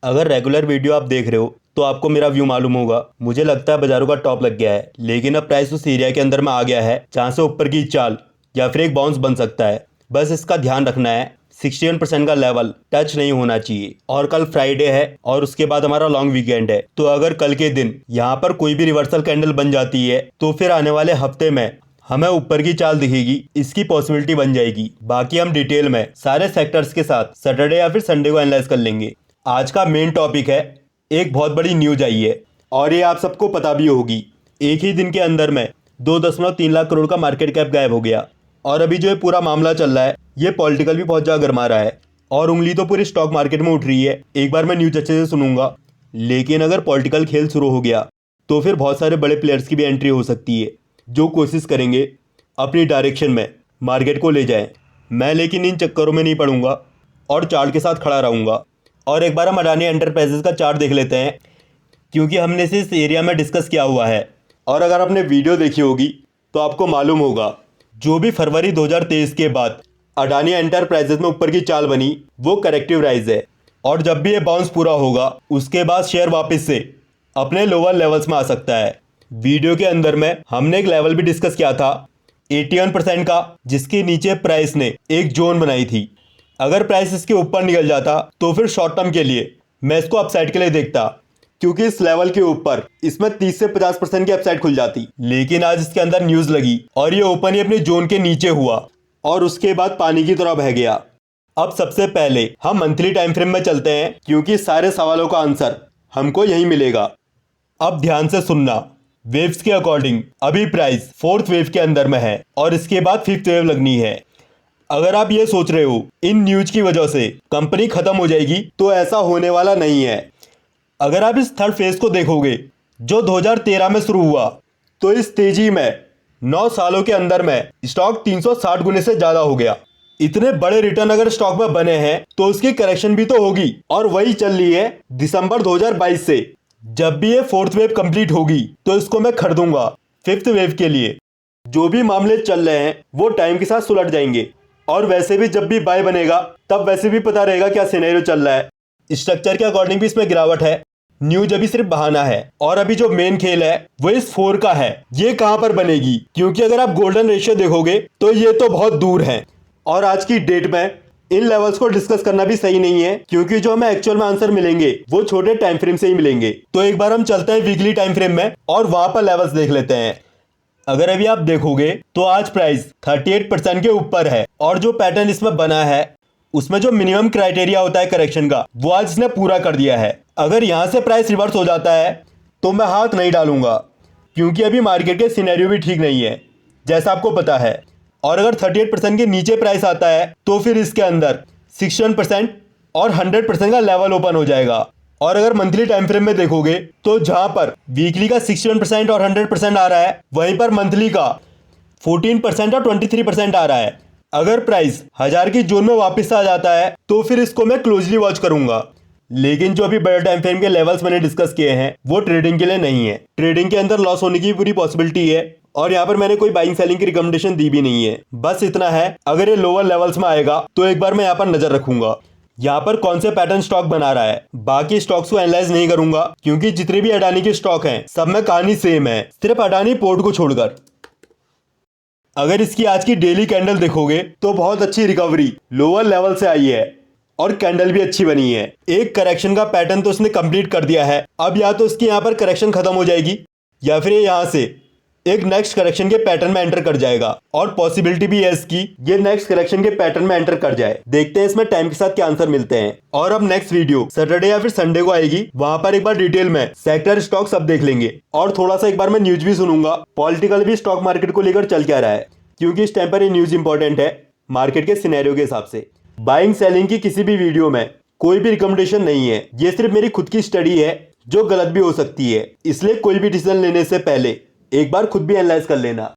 अगर regular video आप देख रहे हो तो आपको मेरा व्यू मालूम होगा। मुझे लगता है बाजारों का टॉप लग गया है, लेकिन अब प्राइस उस एरिया के अंदर में आ गया है जहां से ऊपर की चाल या फिर एक बाउंस बन सकता है। बस इसका ध्यान रखना है, 61% का लेवल टच नहीं होना चाहिए। और कल फ्राइडे है और उसके बाद हमारा लॉन्ग वीकेंड है, तो अगर कल के दिन यहाँ पर कोई भी रिवर्सल कैंडल बन जाती है तो फिर आने वाले हफ्ते में हमें ऊपर की चाल दिखेगी, इसकी पॉसिबिलिटी बन जाएगी। बाकी हम डिटेल में सारे सेक्टर्स के साथ सैटरडे या फिर संडे को एनालाइज कर लेंगे। आज का मेन टॉपिक है, एक बहुत बड़ी न्यूज आई है और ये आप सबको पता भी होगी। एक ही दिन के अंदर में 2.3 लाख करोड़ का मार्केट कैप गायब हो गया। और अभी जो ये पूरा मामला चल रहा है ये पॉलिटिकल भी बहुत ज़्यादा गरमा रहा है और उंगली तो पूरी स्टॉक मार्केट में उठ रही है। एक बार मैं न्यूज अच्छे से सुनूंगा, लेकिन अगर पॉलिटिकल खेल शुरू हो गया तो फिर बहुत सारे बड़े प्लेयर्स की भी एंट्री हो सकती है जो कोशिश करेंगे अपनी डायरेक्शन में मार्केट को ले जाएं। मैं लेकिन इन चक्करों में नहीं पड़ूंगा और चार्ट के साथ खड़ा रहूंगा। और एक बार हम अडानी एंटरप्राइजेस का चार्ट देख लेते हैं, क्योंकि हमने इसे इस एरिया में डिस्कस किया हुआ है। और अगर आपने वीडियो देखी होगी तो आपको मालूम होगा, जो भी फरवरी 2023 के बाद अडानी एंटरप्राइजेस में ऊपर की चाल बनी वो करेक्टिव राइज है। और जब भी ये बाउंस पूरा होगा उसके बाद शेयर वापस से अपने लोअर लेवल्स में आ सकता है। वीडियो के अंदर में हमने एक लेवल भी डिस्कस किया था 81% का, जिसके नीचे प्राइस ने एक जोन बनाई थी। अगर प्राइस इसके ऊपर निकल जाता तो फिर शॉर्ट टर्म के लिए मैं इसको अपसाइड के लिए देखता, क्योंकि इस लेवल के ऊपर इसमें 30 से 50% की अपसाइड खुल जाती। लेकिन आज इसके अंदर न्यूज लगी और ये ओपन ही अपने जोन के नीचे हुआ और उसके बाद पानी की तरह बह गया। अब सबसे पहले हम मंथली टाइम फ्रेम में चलते हैं, क्योंकि सारे सवालों का आंसर हमको यही मिलेगा। अब ध्यान से सुनना, वेव्स के अकॉर्डिंग अभी प्राइस 4th वेव के अंदर में है और इसके बाद 5th वेव लगनी है। अगर आप ये सोच रहे हो इन न्यूज की वजह से कंपनी खत्म हो जाएगी, तो ऐसा होने वाला नहीं है। अगर आप इस थर्ड फेज को देखोगे जो 2013 में शुरू हुआ, तो इस तेजी में 9 सालों के अंदर में स्टॉक 360 गुने से ज्यादा हो गया। इतने बड़े रिटर्न अगर स्टॉक में बने हैं तो उसकी करेक्शन भी तो होगी, और वही चल रही है दिसंबर 2022 से। जब भी ये 4th वेव कंप्लीट होगी तो इसको मैं खरीदूंगा 5th वेव के लिए। जो भी मामले चल रहे हैं वो टाइम के साथ सुलट जाएंगे, और वैसे भी जब भी बाय बनेगा तब वैसे भी पता रहेगा क्या सिनेरियो चल रहा है। स्ट्रक्चर के अकॉर्डिंग भी इसमें गिरावट है। न्यूज अभी सिर्फ बहाना है और अभी जो मेन खेल है वो इस 4 का है, ये कहां पर बनेगी। क्योंकि अगर आप गोल्डन रेशियो देखोगे तो ये तो बहुत दूर है, और आज की डेट में इन लेवल्स को डिस्कस करना भी सही नहीं है, क्योंकि जो हमें एक्चुअल में आंसर मिलेंगे वो छोटे टाइम फ्रेम से ही मिलेंगे। तो एक बार हम चलते हैं वीकली टाइम फ्रेम में और वहां पर लेवल्स देख लेते हैं। अगर अभी आप देखोगे तो आज प्राइस 38% के ऊपर है, और जो पैटर्न इसमें बना है उसमें जो मिनिमम क्राइटेरिया होता है करेक्शन का वो आज इसने पूरा कर दिया है। अगर यहां से प्राइस रिवर्स हो जाता है तो मैं हाथ नहीं डालूंगा, क्योंकि अभी मार्केट के सिनेरियो भी ठीक नहीं है जैसा आपको पता है। और अगर 38% के नीचे प्राइस आता है तो फिर इसके अंदर 61% और 100% का लेवल ओपन हो जाएगा। और अगर मंथली टाइम फ्रेम में देखोगे तो जहां पर वीकली का 61% और 100% आ रहा है, वहीं पर मंथली का 14% और 23% आ रहा है। अगर प्राइस 1000 की जोन में वापस आ जाता है तो फिर इसको मैं क्लोजली वॉच करूंगा। लेकिन जो अभी बड़े टाइम फ्रेम के लेवल्स मैंने डिस्कस किए हैं वो ट्रेडिंग के लिए नहीं है। ट्रेडिंग के अंदर लॉस होने की पूरी पॉसिबिलिटी है, और यहाँ पर मैंने कोई बाइंग सेलिंग की रिकमेंडेशन दी भी नहीं है। बस इतना है, अगर ये लोअर लेवल्स में आएगा तो एक बार मैं यहाँ पर नजर रखूंगा यहाँ पर कौन से पैटर्न स्टॉक बना रहा है। बाकी स्टॉक्स को एनालाइज नहीं करूंगा, क्योंकि जितने भी अडानी के स्टॉक हैं सब में कहानी सेम है, सिर्फ अडानी पोर्ट को छोड़कर। अगर इसकी आज की डेली कैंडल देखोगे तो बहुत अच्छी रिकवरी लोअर लेवल से आई है और कैंडल भी अच्छी बनी है। एक करेक्शन का पैटर्न तो इसने कंप्लीट कर दिया है। अब या तो इसकी यहाँ पर करेक्शन खत्म हो जाएगी या फिर ये यहाँ से एक नेक्स्ट करेक्शन के पैटर्न में एंटर कर जाएगा, और पॉसिबिलिटी भी है इसकी ये नेक्स्ट करेक्शन के पैटर्न में एंटर कर जाए। देखते हैं इसमें टाइम के साथ क्या आंसर मिलते हैं। और अब नेक्स्ट वीडियो सैटरडे या फिर संडे को आएगी, वहां पर एक बार डिटेल में सेक्टर स्टॉक सब देख लेंगे, और थोड़ा सा एक बार मैं न्यूज भी सुनूंगा पॉलिटिकल भी स्टॉक मार्केट को लेकर चल क्या रहा है, क्योंकि इस टाइम पर ये न्यूज इंपॉर्टेंट है मार्केट के सिनेरियो के हिसाब से। बाइंग सेलिंग की किसी भी वीडियो में कोई भी रिकमेंडेशन नहीं है, ये सिर्फ मेरी खुद की स्टडी है जो गलत भी हो सकती है, इसलिए कोई भी डिसीजन लेने से पहले एक बार खुद भी एनालाइज कर लेना।